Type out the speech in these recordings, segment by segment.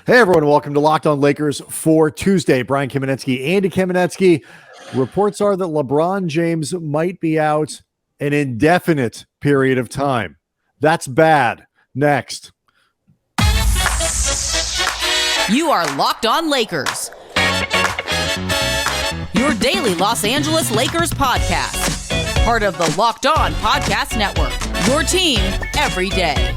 Hey, everyone. Welcome to Locked On Lakers for Tuesday. Brian Kamenetsky, Andy Kamenetsky. Reports are that LeBron James might be out an indefinite period of time. That's bad. Next. You are Locked On Lakers, your daily Los Angeles Lakers podcast. Part of the Locked On Podcast Network, your team every day.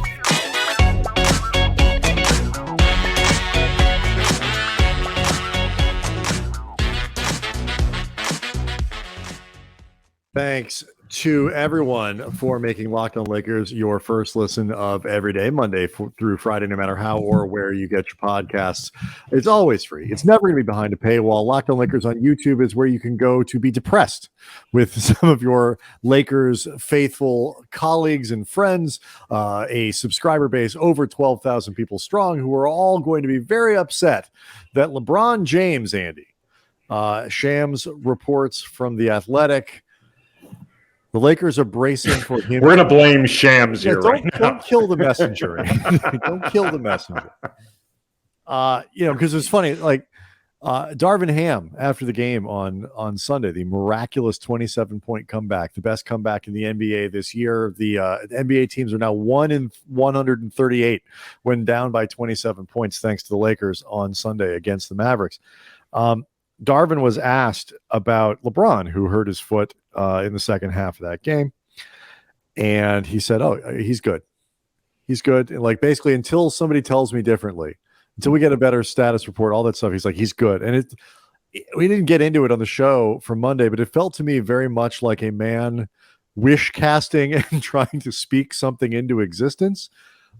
Thanks to everyone for making Locked On Lakers your first listen of every day, Monday through Friday, no matter how or where you get your podcasts. It's always free. It's never going to be behind a paywall. Locked On Lakers on YouTube is where you can go to be depressed with some of your Lakers faithful colleagues and friends, a subscriber base over 12,000 people strong, who are all going to be very upset that LeBron James, Andy, Shams reports from The Athletic, the Lakers are bracing for him. We're going to blame Shams here right now. Don't kill the messenger. Don't kill the messenger. Because it's funny, like Darvin Ham after the game on Sunday, the miraculous 27-point comeback, the best comeback in the NBA this year. The NBA teams are now 1 in 138 when down by 27 points, thanks to the Lakers on Sunday against the Mavericks. Darvin was asked about LeBron, who hurt his foot in the second half of that game. And he said, he's good. He's good. And like basically until somebody tells me differently, until we get a better status report, all that stuff, he's like, he's good. And we didn't get into it on the show for Monday, but it felt to me very much like a man wish casting and trying to speak something into existence.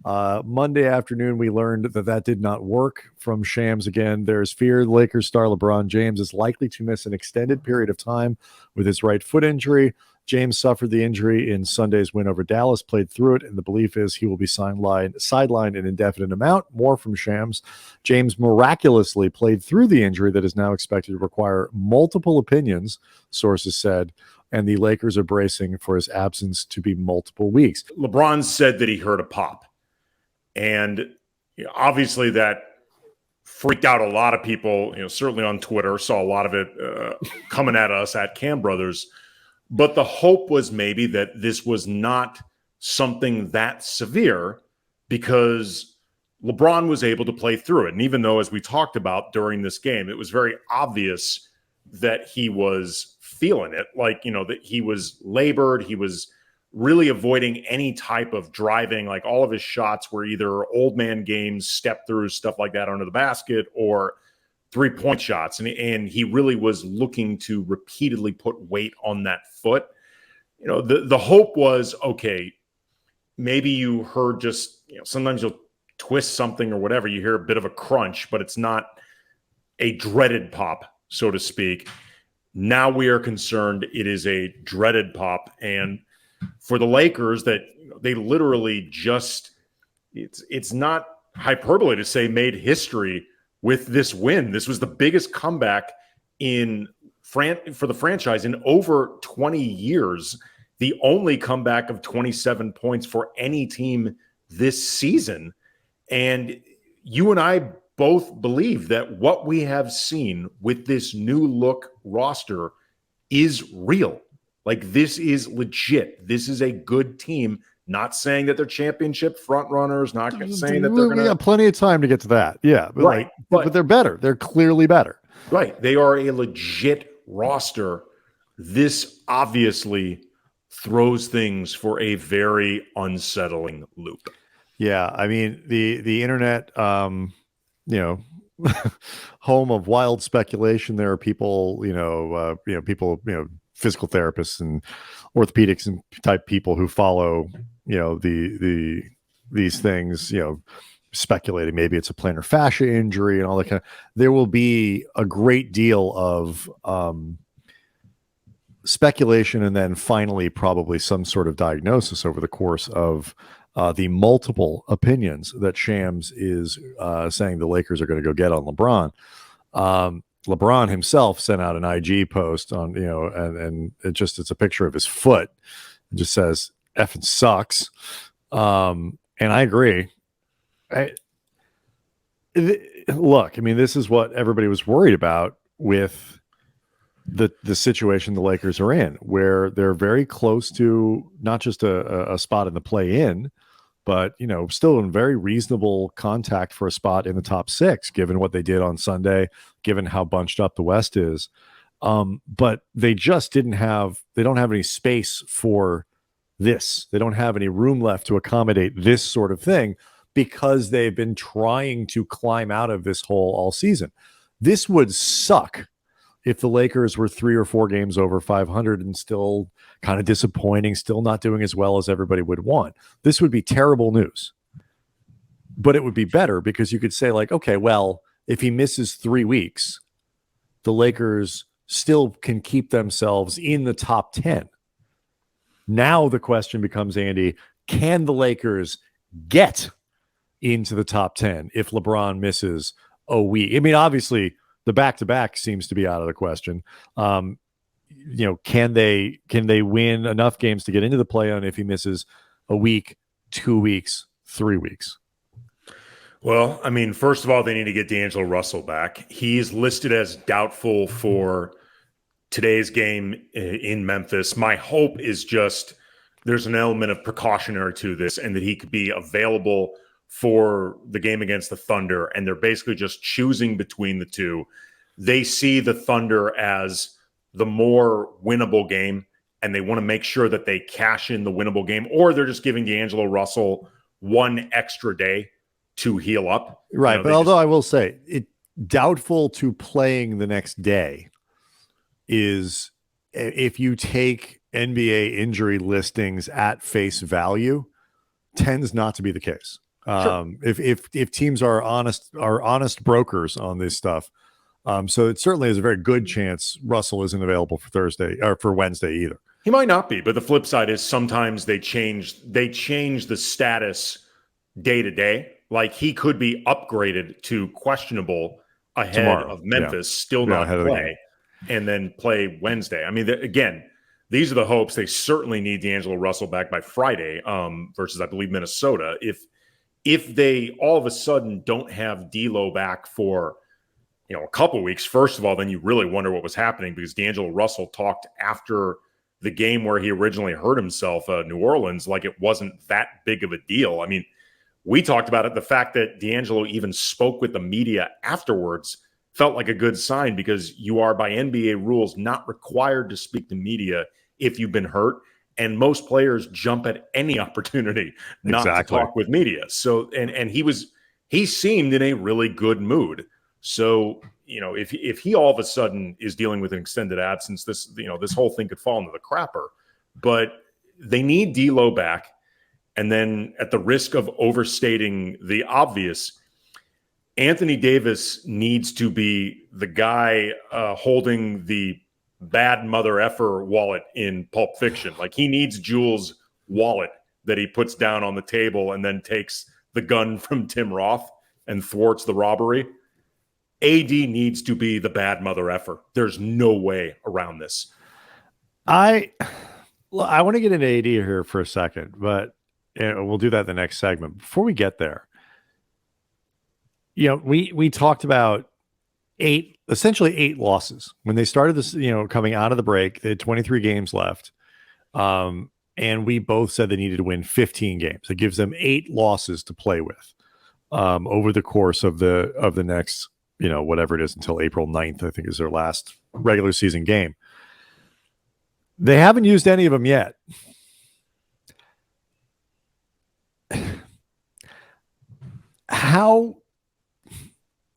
Monday afternoon, we learned that did not work from Shams again. There's fear Lakers star LeBron James is likely to miss an extended period of time with his right foot injury. James suffered the injury in Sunday's win over Dallas, played through it, and the belief is he will be sidelined an indefinite amount. More from Shams. James miraculously played through the injury that is now expected to require multiple opinions, sources said, and the Lakers are bracing for his absence to be multiple weeks. LeBron said that he heard a pop. And obviously that freaked out a lot of people, certainly on Twitter, saw a lot of it coming at us at Cam Brothers. But the hope was maybe that this was not something that severe because LeBron was able to play through it. And even though, as we talked about during this game, it was very obvious that he was feeling it, that he was labored, he was really avoiding any type of driving. Like all of his shots were either old man games, step through, stuff like that under the basket, or 3-point shots. And he really was looking to repeatedly put weight on that foot. The hope was, okay, maybe you heard just, sometimes you'll twist something or whatever. You hear a bit of a crunch, but it's not a dreaded pop, so to speak. Now we are concerned it is a dreaded pop. And for the Lakers, that they literally just, it's not hyperbole to say made history with this win. This was the biggest comeback for the franchise in over 20 years. The only comeback of 27 points for any team this season. And you and I both believe that what we have seen with this new look roster is real. Like, this is legit. This is a good team. Not saying that they're championship front runners. Not saying that they're going to. We got plenty of time to get to that. Yeah, but right. But they're better. They're clearly better. Right. They are a legit roster. This obviously throws things for a very unsettling loop. Yeah, I mean the internet, home of wild speculation. There are people, physical therapists and orthopedics and type people who follow, these things, speculating maybe it's a plantar fascia injury and all that kind of. There will be a great deal of speculation and then finally probably some sort of diagnosis over the course of the multiple opinions that Shams is saying the Lakers are going to go get on LeBron. LeBron himself sent out an IG post on, and it's a picture of his foot. It just says effing sucks. And I agree. look, I mean, this is what everybody was worried about with the situation the Lakers are in, where they're very close to not just a spot in the play-in, but still in very reasonable contact for a spot in the top 6, given what they did on Sunday, given how bunched up the West is. But they just they don't have any space for this. They don't have any room left to accommodate this sort of thing because they've been trying to climb out of this hole all season. This would suck if the Lakers were 3 or 4 games over 500 and still kind of disappointing, still not doing as well as everybody would want. This would be terrible news. But it would be better because you could say, like, okay, well, if he misses 3 weeks, the Lakers still can keep themselves in the top 10. Now the question becomes, Andy, can the Lakers get into the top 10 if LeBron misses a week? I mean, obviously, the back-to-back seems to be out of the question. Can they win enough games to get into the play-in if he misses a week, 2 weeks, 3 weeks? Well, I mean, first of all, they need to get D'Angelo Russell back. He's listed as doubtful for today's game in Memphis. My hope is just there's an element of precautionary to this and that he could be available for the game against the Thunder, and they're basically just choosing between the two. They see the Thunder as the more winnable game, and they want to make sure that they cash in the winnable game, or they're just giving D'Angelo Russell one extra day to heal up. Right, but although I will say, doubtful to playing the next day is, if you take NBA injury listings at face value, tends not to be the case. Sure. If teams are honest brokers on this stuff, so it certainly is a very good chance Russell isn't available for Thursday or for Wednesday either. He might not be, but the flip side is sometimes they change the status day to day. Like, he could be upgraded to questionable ahead tomorrow of Memphis, still not play, and then play Wednesday. I mean, again, these are the hopes. They certainly need D'Angelo Russell back by Friday versus, I believe, Minnesota. If they all of a sudden don't have D'Lo back for a couple weeks, first of all, then you really wonder what was happening, because D'Angelo Russell talked after the game where he originally hurt himself, New Orleans, like it wasn't that big of a deal. I mean, we talked about it. The fact that D'Angelo even spoke with the media afterwards felt like a good sign, because you are, by NBA rules, not required to speak to media if you've been hurt. And most players jump at any opportunity not to talk with media. So, and he seemed in a really good mood. So, if he all of a sudden is dealing with an extended absence, this whole thing could fall into the crapper. But they need D'Lo back. And then, at the risk of overstating the obvious, Anthony Davis needs to be the guy holding the bad mother effer wallet in Pulp Fiction. Like, he needs Jules' wallet that he puts down on the table and then takes the gun from Tim Roth and thwarts the robbery. AD needs to be the bad mother effer. There's no way around this. I want to get into AD here for a second, but we'll do that in the next segment. Before we get there, we talked about essentially eight losses when they started this, coming out of the break. They had 23 games left. And we both said they needed to win 15 games. It gives them 8 losses to play with over the course of the next, whatever it is, until April 9th, I think is their last regular season game. They haven't used any of them yet.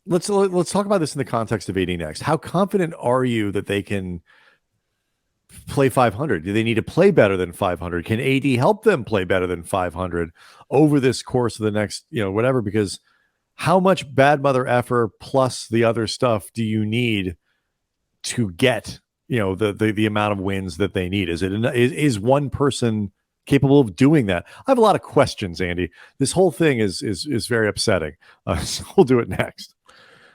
Let's talk about this in the context of AD next. How confident are you that they can play 500? Do they need to play better than 500? Can AD help them play better than 500 over this course of the next, whatever? Because how much bad mother effer plus the other stuff do you need to get, the amount of wins that they need? Is one person capable of doing that? I have a lot of questions, Andy. This whole thing is very upsetting. So we'll do it next.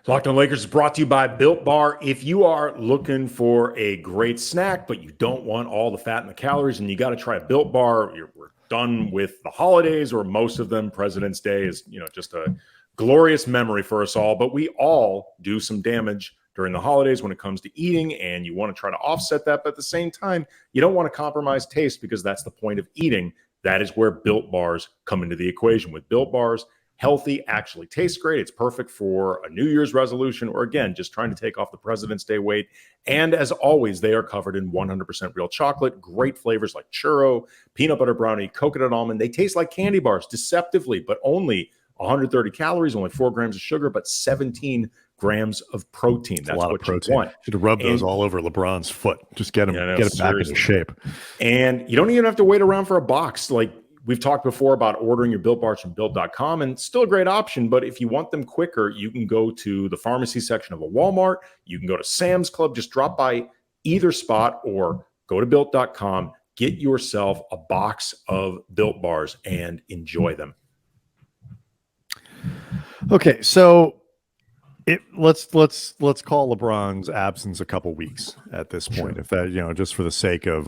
Locked On Lakers is brought to you by Built Bar. If you are looking for a great snack, but you don't want all the fat and the calories, and you got to try a Built Bar, we're done with the holidays, or most of them. President's Day is, just a glorious memory for us all, but we all do some damage during the holidays when it comes to eating, and you want to try to offset that. But at the same time, you don't want to compromise taste, because that's the point of eating. That is where Built Bars come into the equation. With Built Bars, healthy actually tastes great. It's perfect for a New Year's resolution, or again, just trying to take off the President's Day weight. And as always, they are covered in 100% real chocolate, great flavors like churro, peanut butter brownie, coconut almond. They taste like candy bars deceptively, but only 130 calories, only 4 grams of sugar, but 17 grams of protein. That's a lot what of protein. You want. Should have rubbed those all over LeBron's foot. Just get him, get him back into shape. And you don't even have to wait around for a box. Like we've talked before about ordering your Built Bars from Built.com, and still a great option. But if you want them quicker, you can go to the pharmacy section of a Walmart. You can go to Sam's Club. Just drop by either spot or go to Built.com. Get yourself a box of Built Bars and enjoy them. Okay, so let's call LeBron's absence a couple weeks at this point, if that, just for the sake of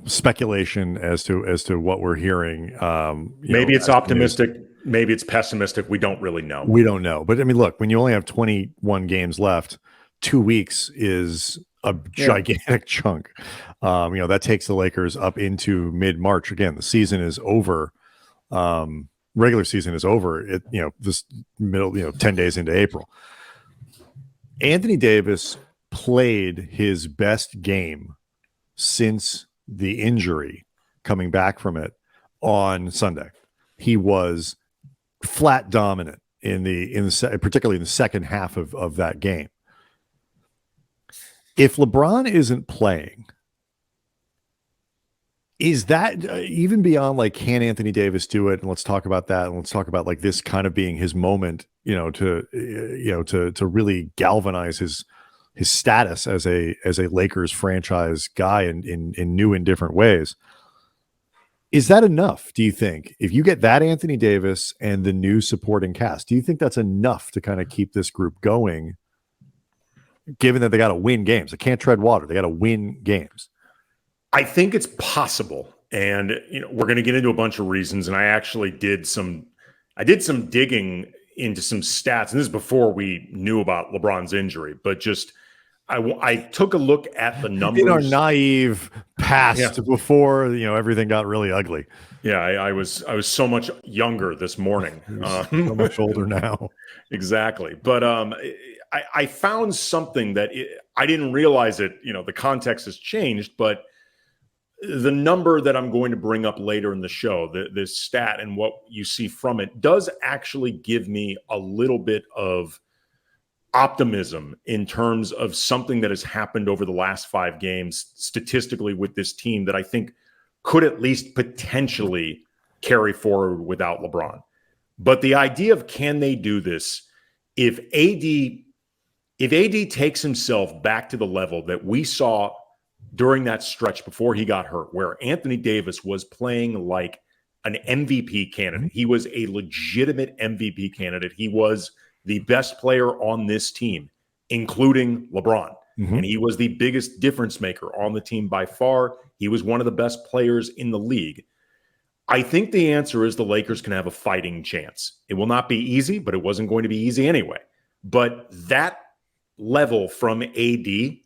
speculation as to what we're hearing. Maybe it's optimistic, maybe it's pessimistic. We don't really know. We don't know. But I mean, look, when you only have 21 games left, 2 weeks is a gigantic chunk. That takes the Lakers up into mid-March. Again, the season is over. Regular season is over. This middle, 10 days into April. Anthony Davis played his best game since the injury, coming back from it on Sunday. He was flat dominant particularly in the second half of that game. If LeBron isn't playing, is that even beyond like, can Anthony Davis do it? And let's talk about that. And let's talk about like this kind of being his moment, to really galvanize his status as a Lakers franchise guy in new and different ways. Is that enough, do you think? If you get that Anthony Davis and the new supporting cast, do you think that's enough to kind of keep this group going, given that they got to win games? They can't tread water. They got to win games. I think it's possible. And we're going to get into a bunch of reasons. And I actually did some digging into some stats. And this is before we knew about LeBron's injury, but just I took a look at the numbers. In our naive past, before everything got really ugly. Yeah, I was so much younger this morning. So much older now. Exactly. But I found something that I didn't realize it. The context has changed, but the number that I'm going to bring up later in the show, this stat and what you see from it, does actually give me a little bit of optimism in terms of something that has happened over the last 5 games statistically with this team that I think could at least potentially carry forward without LeBron. But the idea of, can they do this if AD takes himself back to the level that we saw during that stretch before he got hurt, where Anthony Davis was playing like an MVP candidate. He was a legitimate MVP candidate. He was the best player on this team, including LeBron. And he was the biggest difference maker on the team by far. He was one of the best players in the league. I think the answer is the Lakers can have a fighting chance. It will not be easy, but it wasn't going to be easy anyway. But that level from AD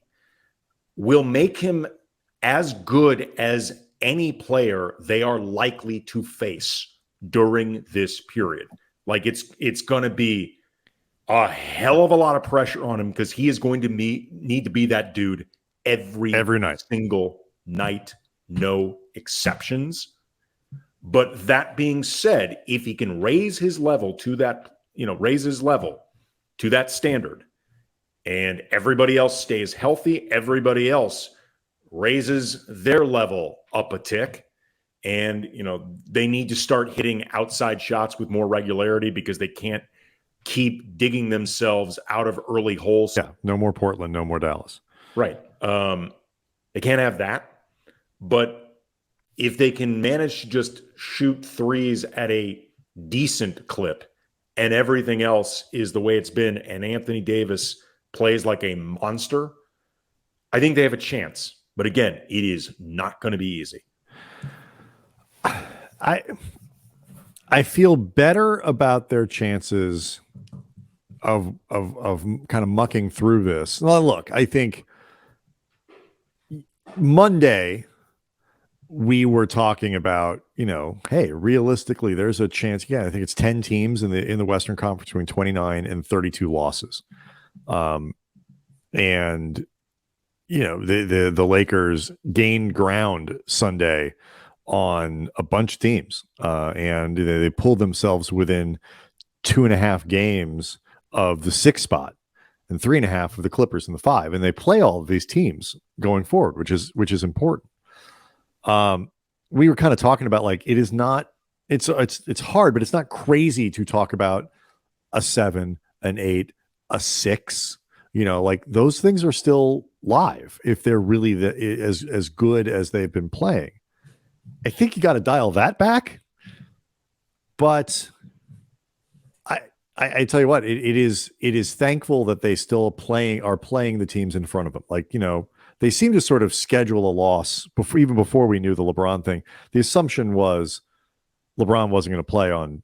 will make him as good as any player they are likely to face during this period. Like it's going to be a hell of a lot of pressure on him, because he is going to need to be that dude every night, single night, no exceptions. But that being said, if he can raise his level to that, to that standard, and everybody else stays healthy, everybody else raises their level up a tick, and they need to start hitting outside shots with more regularity, because they can't keep digging themselves out of early holes. Yeah, no more Portland, no more Dallas. Right. They can't have that. But if they can manage to just shoot threes at a decent clip, and everything else is the way it's been, and Anthony Davis plays like a monster, I think they have a chance. But again, it is not going to be easy. I feel better about their chances of kind of mucking through this. Well, look, I think Monday we were talking about, hey, realistically, there's a chance. Yeah, I think it's 10 teams in the Western Conference between 29 and 32 losses. And the Lakers gained ground Sunday on a bunch of teams, and they pulled themselves within 2.5 games of the 6th spot and 3.5 of the Clippers in the 5, and they play all of these teams going forward, which is important. We were kind of talking about, like, it is not, it's hard, but it's not crazy to talk about a 7, an 8, a 6. Like, those things are still live if they're really as good as they've been playing. I think you got to dial that back, but I tell you what, it is thankful that they still are playing the teams in front of them. Like, they seem to sort of schedule a loss even before we knew the LeBron thing. The assumption was LeBron wasn't going to play on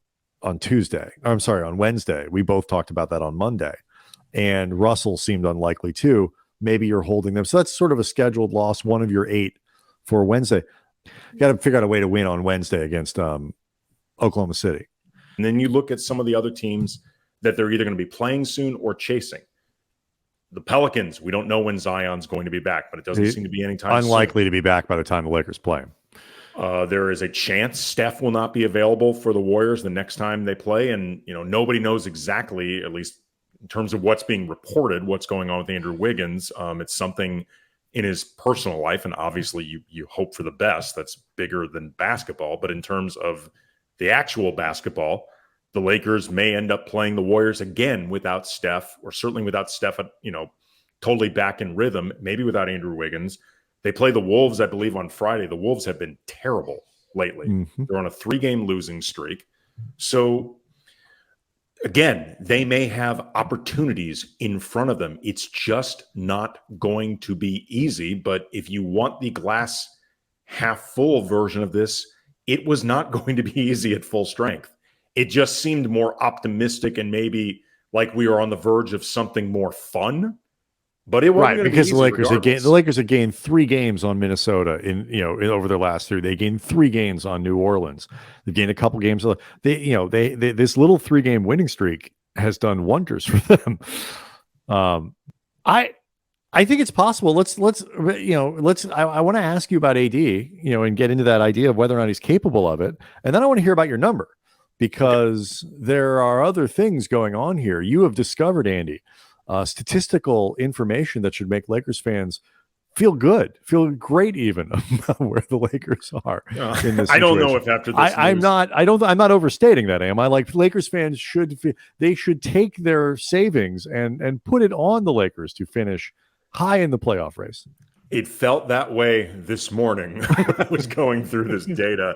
Wednesday. We both talked about that on Monday, and Russell seemed unlikely too. Maybe you're holding them. So that's sort of a scheduled loss, one of your 8 for Wednesday. You got to figure out a way to win on Wednesday against Oklahoma City. And then you look at some of the other teams that they're either going to be playing soon or chasing. The Pelicans, we don't know when Zion's going to be back, but it doesn't seem to be anytime unlikely soon. To be back by the time the Lakers play him. There is a chance Steph will not be available for the Warriors the next time they play. And, nobody knows exactly, at least in terms of what's being reported, what's going on with Andrew Wiggins. It's something in his personal life, and obviously you hope for the best. That's bigger than basketball. But in terms of the actual basketball, the Lakers may end up playing the Warriors again without Steph, or certainly without Steph, totally back in rhythm, maybe without Andrew Wiggins. They play the Wolves, I believe, on Friday. The Wolves have been terrible lately. Mm-hmm. They're on a 3-game losing streak. So, again, they may have opportunities in front of them. It's just not going to be easy. But if you want the glass half full version of this, it was not going to be easy at full strength. It just seemed more optimistic and maybe like we were on the verge of something more fun. But it wasn't right, because the Lakers had gained 3 games on Minnesota over their last 3. They gained 3 games on New Orleans. They gained a couple games. They this little 3-game winning streak has done wonders for them. I think it's possible. I want to ask you about AD, and get into that idea of whether or not he's capable of it, and then I want to hear about your number, because there are other things going on here. You have discovered, Andy, statistical information that should make Lakers fans feel great even about where the Lakers are in this situation. I don't know if after this I'm not overstating that, am I? Like, Lakers fans should take their savings and put it on the Lakers to finish high in the playoff race. It felt that way this morning when I was going through this data.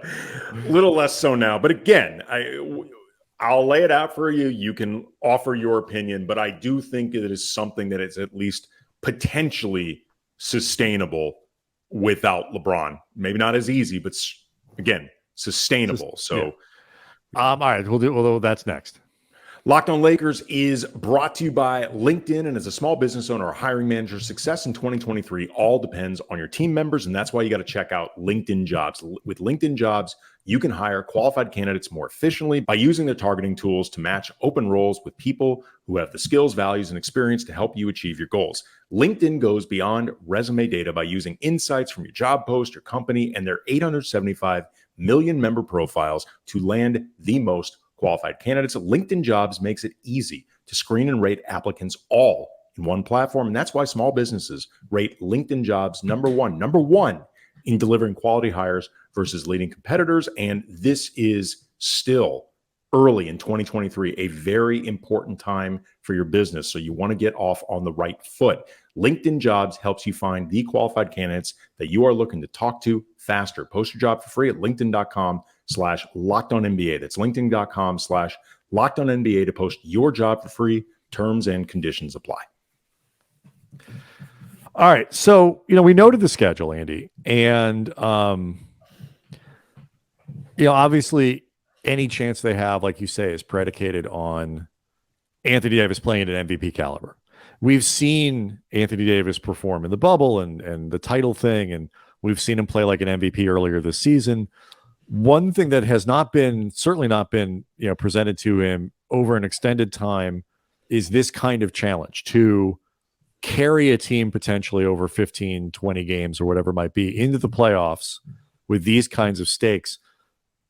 A little less so now. But again, I'll lay it out for you. You can offer your opinion, but I do think it is something that is at least potentially sustainable without LeBron. Maybe not as easy, but again, sustainable. So, all right, well, that's next. Locked On Lakers is brought to you by LinkedIn, and as a small business owner or hiring manager, success in 2023 all depends on your team members, and that's why you got to check out LinkedIn Jobs. With LinkedIn Jobs, you can hire qualified candidates more efficiently by using their targeting tools to match open roles with people who have the skills, values, and experience to help you achieve your goals. LinkedIn goes beyond resume data by using insights from your job post, your company, and their 875 million member profiles to land the most qualified candidates. LinkedIn Jobs makes it easy to screen and rate applicants all in one platform. And that's why small businesses rate LinkedIn Jobs number one in delivering quality hires versus leading competitors. And this is still early in 2023, a very important time for your business. So you want to get off on the right foot. LinkedIn Jobs helps you find the qualified candidates that you are looking to talk to faster. Post your job for free at linkedin.com/LockedOnNBA. That's linkedin.com/LockedOnNBA to post your job for free. Terms and conditions apply. All right. So, we noted the schedule, Andy, and, obviously any chance they have, like you say, is predicated on Anthony Davis playing at MVP caliber. We've seen Anthony Davis perform in the bubble and the title thing, and we've seen him play like an MVP earlier this season. One thing that has certainly not been, presented to him over an extended time is this kind of challenge to carry a team potentially over 15, 20 games or whatever it might be into the playoffs with these kinds of stakes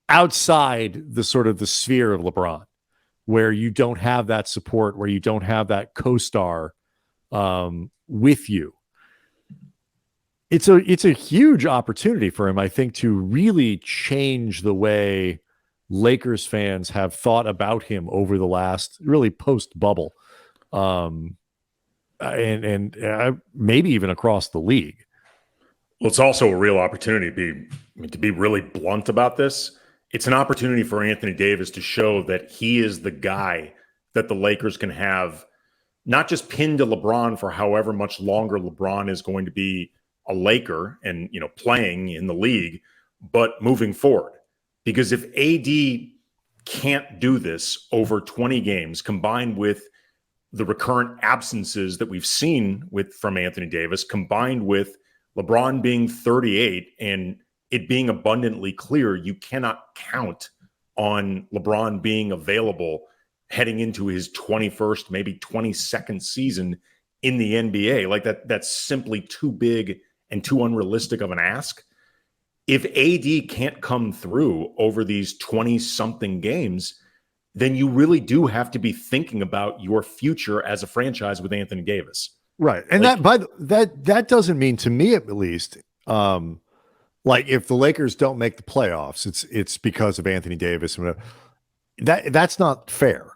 outside the sort of the sphere of LeBron, where you don't have that support, where you don't have that co-star with you. It's a huge opportunity for him, I think, to really change the way Lakers fans have thought about him over the last really post-bubble, and maybe even across the league. Well, it's also a real opportunity to be really blunt about this. It's an opportunity for Anthony Davis to show that he is the guy that the Lakers can have, not just pinned to LeBron for however much longer LeBron is going to be a Laker and, playing in the league, but moving forward. Because if AD can't do this over 20 games, combined with the recurrent absences that we've seen from Anthony Davis, combined with LeBron being 38 and it being abundantly clear you cannot count on LeBron being available heading into his 21st, maybe 22nd season in the NBA. Like that's simply too big and too unrealistic of an ask. If AD can't come through over these 20-something games, then you really do have to be thinking about your future as a franchise with Anthony Davis. Right. And that doesn't mean, to me at least, like if the Lakers don't make the playoffs, it's because of Anthony Davis. That's not fair.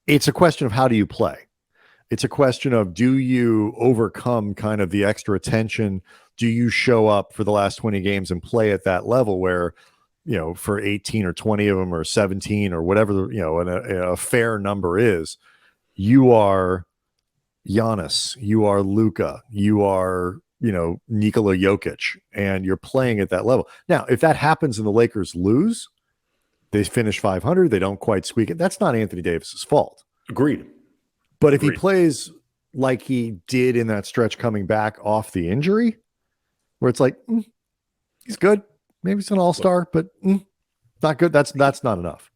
It's a question of how do you play? It's a question of, do you overcome kind of the extra tension? Do you show up for the last 20 games and play at that level where, for 18 or 20 of them or 17 or whatever, a fair number is, you are Giannis, you are Luka, you are, Nikola Jokic, and you're playing at that level. Now, if that happens and the Lakers lose, they finish 500, they don't quite squeak it. That's not Anthony Davis's fault. Agreed. But if he plays like he did in that stretch coming back off the injury, where it's like, he's good. Maybe he's an all-star, but not good. That's not enough.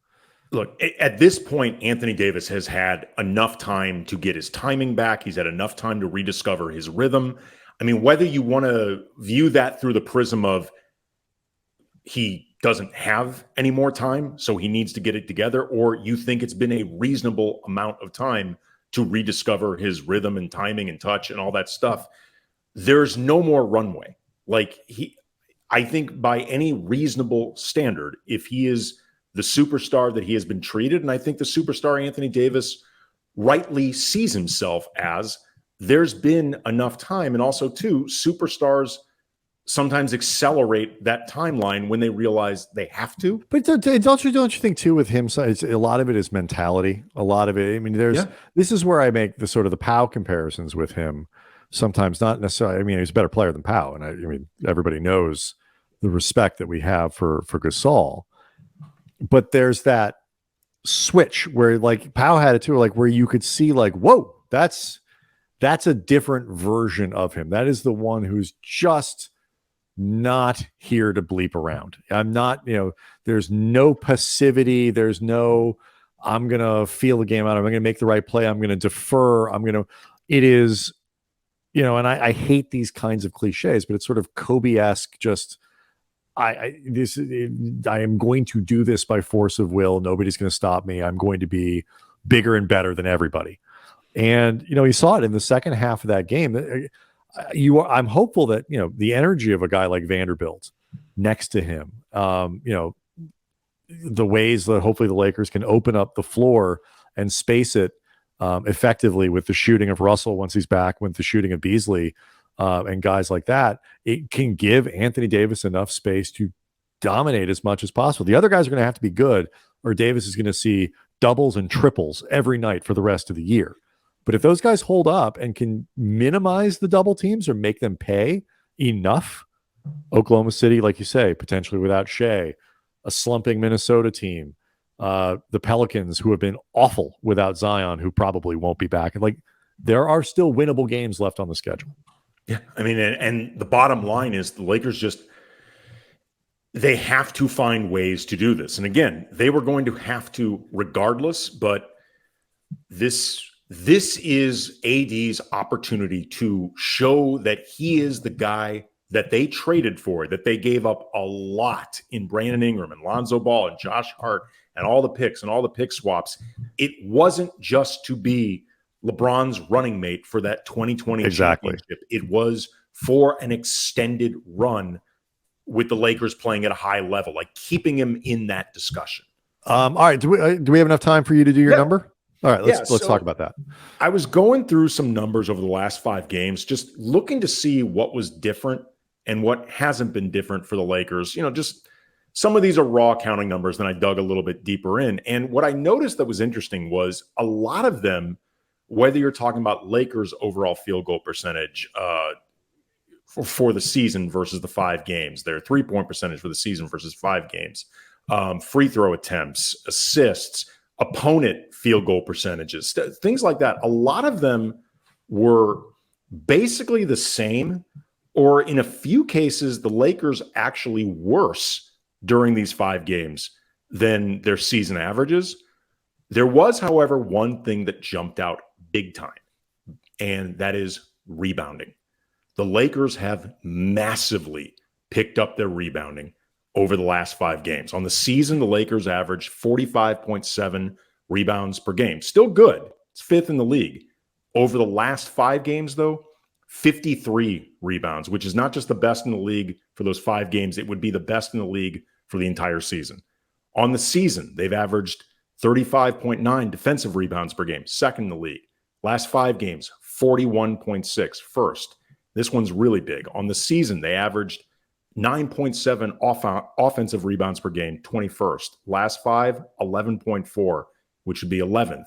Look, at this point, Anthony Davis has had enough time to get his timing back. He's had enough time to rediscover his rhythm. I mean, whether you want to view that through the prism of he doesn't have any more time, so he needs to get it together, or you think it's been a reasonable amount of time to rediscover his rhythm and timing and touch and all that stuff, there's no more runway. Like I think by any reasonable standard, if he is the superstar that he has been treated, and I think the superstar Anthony Davis rightly sees himself as, there's been enough time. And also, too, superstars sometimes accelerate that timeline when they realize they have to. But don't you think, too, with him, a lot of it is mentality. A lot of it, I mean, this is where I make the sort of the Powell comparisons with him. Sometimes not necessarily, I mean, he's a better player than Powell. And I mean, everybody knows the respect that we have for Gasol. But there's that switch where, like, Powell had it too, like where you could see, like, whoa, that's a different version of him. That is the one who's just not here to bleep around. I'm not, there's no passivity. There's no, I'm going to feel the game out. I'm going to make the right play. I'm going to defer. It is, and I hate these kinds of cliches, but it's sort of Kobe-esque, just, I am going to do this by force of will. Nobody's going to stop me. I'm going to be bigger and better than everybody. And, you saw it in the second half of that game. I'm hopeful that, the energy of a guy like Vanderbilt next to him, the ways that hopefully the Lakers can open up the floor and space it effectively with the shooting of Russell once he's back, with the shooting of Beasley and guys like that, it can give Anthony Davis enough space to dominate as much as possible. The other guys are going to have to be good, or Davis is going to see doubles and triples every night for the rest of the year. But if those guys hold up and can minimize the double teams or make them pay enough, Oklahoma City, like you say, potentially without Shea, a slumping Minnesota team, the Pelicans, who have been awful without Zion, who probably won't be back. And like, there are still winnable games left on the schedule. Yeah. I mean, and the bottom line is the Lakers they have to find ways to do this. And again, they were going to have to regardless, but this is AD's opportunity to show that he is the guy that they traded for, that they gave up a lot in Brandon Ingram and Lonzo Ball and Josh Hart and all the picks and all the pick swaps. It wasn't just to be LeBron's running mate for that 2020 championship. It was for an extended run with the Lakers playing at a high level, like keeping him in that discussion. All right. Do we have enough time for you to do your number? All right, let's talk about that. I was going through some numbers over the last 5 games, just looking to see what was different and what hasn't been different for the Lakers. You know, just some of these are raw counting numbers, then I dug a little bit deeper in. And what I noticed that was interesting was a lot of them, whether you're talking about Lakers' overall field goal percentage for the season versus the 5 games, their 3-point percentage for the season versus 5 games, free throw attempts, assists, opponent field goal percentages, things like that. A lot of them were basically the same, or in a few cases, the Lakers actually worse during these 5 games than their season averages. There was, however, one thing that jumped out big time, and that is rebounding. The Lakers have massively picked up their rebounding over the last 5 games. On the season, the Lakers averaged 45.7 rebounds per game. Still good. It's 5th in the league. Over the last 5 games, though, 53 rebounds, which is not just the best in the league for those 5 games. It would be the best in the league for the entire season. On the season, they've averaged 35.9 defensive rebounds per game, 2nd in the league. Last 5 games, 41.6, 1st. This one's really big. On the season, they averaged 9.7 offensive rebounds per game, 21st. Last 5, 11.4, which would be 11th.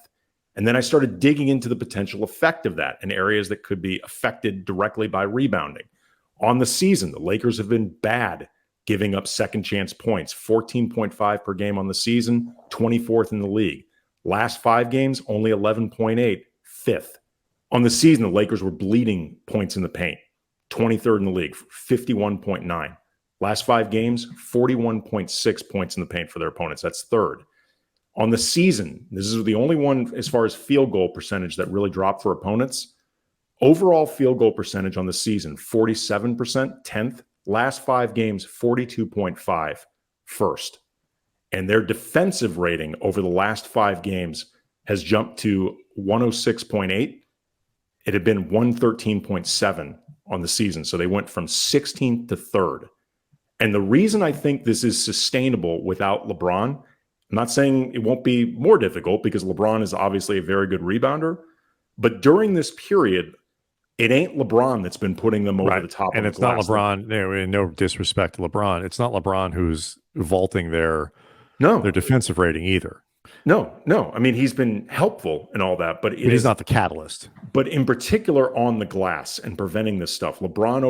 And then I started digging into the potential effect of that in areas that could be affected directly by rebounding. On the season, the Lakers have been bad giving up second chance points, 14.5 per game on the season, 24th in the league. Last 5 games, only 11.8, 5th. On the season, the Lakers were bleeding points in the paint, 23rd in the league, 51.9. Last 5 games, 41.6 points in the paint for their opponents. That's 3rd. On the season, this is the only one as far as field goal percentage that really dropped for opponents. Overall field goal percentage on the season, 47%, 10th. Last 5 games, 42.5, 1st. And their defensive rating over the last 5 games has jumped to 106.8. It had been 113.7 on the season. So they went from 16th to 3rd. And the reason I think this is sustainable without LeBron, I'm not saying it won't be more difficult because LeBron is obviously a very good rebounder, but during this period, it ain't LeBron that's been putting them over the top. And it's not LeBron. No disrespect to LeBron. It's not LeBron who's vaulting their defensive rating either. No. I mean, he's been helpful and all that, but he's not the catalyst. But in particular on the glass and preventing this stuff, LeBron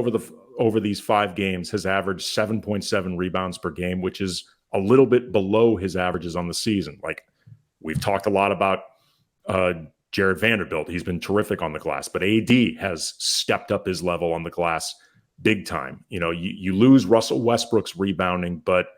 over these 5 games has averaged 7.7 rebounds per game, which is a little bit below his averages on the season. Like we've talked a lot about Jared Vanderbilt. He's been terrific on the glass, but AD has stepped up his level on the glass big time. You know, you lose Russell Westbrook's rebounding, but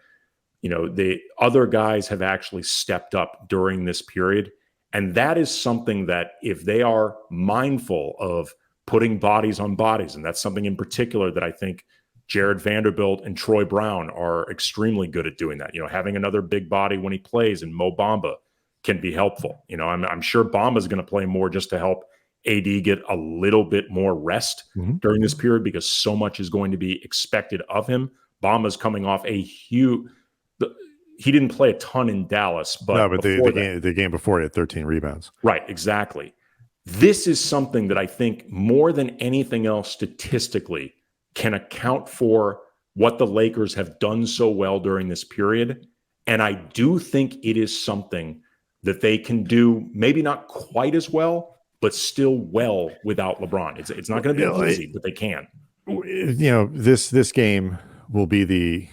you know, the other guys have actually stepped up during this period. And that is something that if they are mindful of putting bodies on bodies, and that's something in particular that I think Jared Vanderbilt and Troy Brown are extremely good at doing that. You know, having another big body when he plays and Mo Bamba can be helpful. You know, I'm sure Bamba is going to play more just to help AD get a little bit more rest during this period because so much is going to be expected of him. Bamba's coming off a huge... He didn't play a ton in Dallas, but the game before he had 13 rebounds. Right, exactly. This is something that I think more than anything else statistically can account for what the Lakers have done so well during this period. And I do think it is something that they can do, maybe not quite as well, but still well without LeBron. It's not going to be easy, but they can. You know, this game will be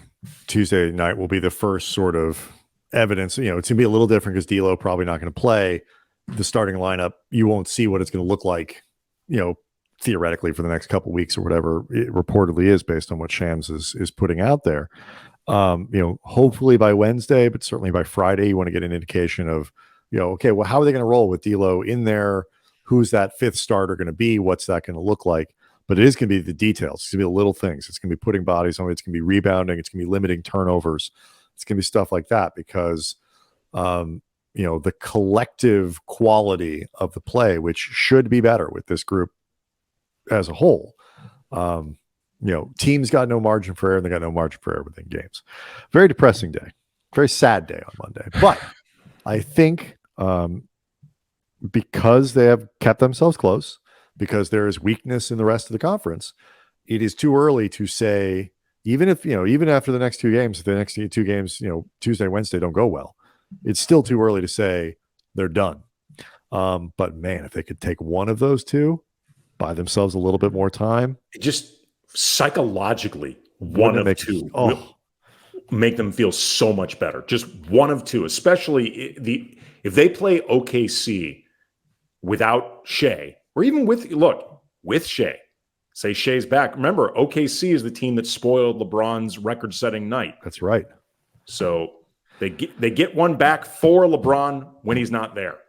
Tuesday night will be the first sort of evidence. It's going to be a little different because D'Lo probably not going to play the starting lineup. You won't see what it's going to look like, theoretically for the next couple weeks or whatever it reportedly is based on what Shams is putting out there. Hopefully by Wednesday, but certainly by Friday, you want to get an indication of, okay, well, how are they going to roll with D'Lo in there? Who's that fifth starter going to be? What's that going to look like? But it is going to be the details. It's going to be the little things. It's going to be putting bodies on it. It's going to be rebounding. It's going to be limiting turnovers. It's going to be stuff like that because, the collective quality of the play, which should be better with this group as a whole. Teams got no margin for error, and they got no margin for error within games. Very depressing day. Very sad day on Monday. But I think because they have kept themselves close, because there is weakness in the rest of the conference, it is too early to say, even after the next two games, if the next two games, Tuesday, Wednesday don't go well, it's still too early to say they're done. But man, if they could take one of those two, buy themselves a little bit more time. Just psychologically, one of two will make them feel so much better. Just one of two, especially if they play OKC without Shea, or even with Shea. Say Shea's back. Remember, OKC is the team that spoiled LeBron's record-setting night. That's right. So they get one back for LeBron when he's not there.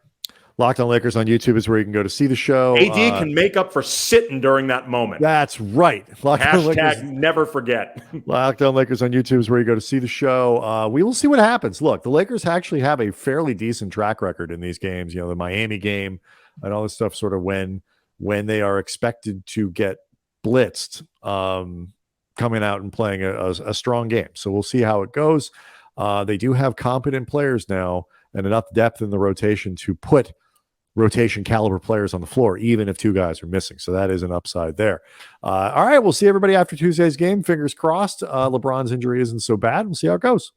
Locked On Lakers on YouTube is where you can go to see the show. AD can make up for sitting during that moment. That's right. Hashtag never forget. Locked On Lakers on YouTube is where you go to see the show. We will see what happens. Look, the Lakers actually have a fairly decent track record in these games. The Miami game and all this stuff, sort of when they are expected to get blitzed, coming out and playing a strong game. So we'll see how it goes. They do have competent players now and enough depth in the rotation to put rotation caliber players on the floor, even if two guys are missing. So that is an upside there. All right, we'll see everybody after Tuesday's game. Fingers crossed. LeBron's injury isn't so bad. We'll see how it goes.